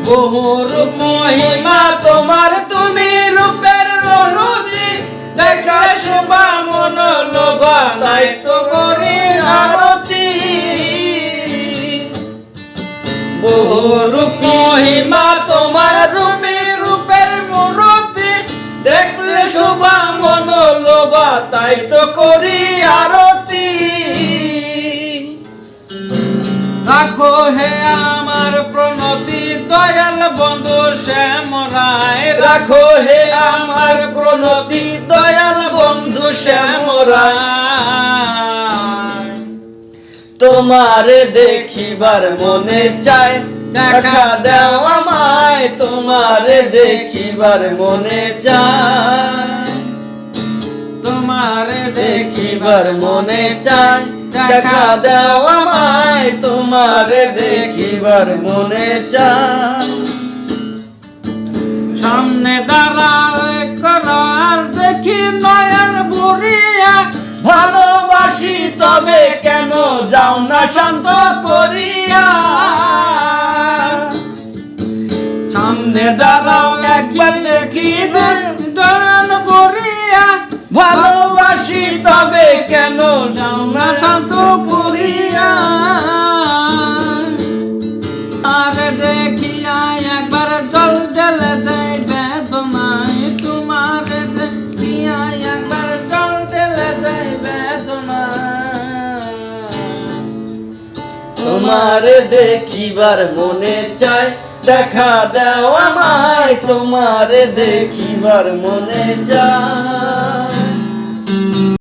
বহু রূপ মহিমা তোমার, তুমি রূপের রূপী, দেখা শোভা মন লোভা, তাই তো করি আরতি। বহু রূপ মহিমা তোমার, রূপী রূপের মূর্তি, দেখলে শোভা মন লোভা, তাই তো করি আরতি। রাখো হে আমার প্রণতি দয়াল বন্ধু শ্যাম রায়, রাখো হে আমার প্রণতি দয়াল বন্ধু শ্যাম রায়। তোমারে দেখিবার মনে চায়, দেখা দাও আমায়, তোমারে দেখিবার মনে চায়। তোমারে দেখিবার মনে চায়, দেখা দাও আমায়, তোমারে দেখিবার মনে চায়। সামনে দাঁড়ায় করার দেখি নয়ন ভরিয়া, ভালোবাসি তবে কেন যাও না শান্ত করিয়া। সামনে দাঁড়াও একবার দেখি নয়ন ভরিয়া, ভালোবাসি তবে কেন যাও না শান্ত করিয়া। আর দেখিয়া একবার জল ঢেলে দেয় বেদনায়, তোমার দেখিয়া একবার জল ঢেলে দেয় বেদনায়। তোমার দেখিবার মনে চায়, দেখা দাও আমায়, তোমার দেখিবার মনে চায়।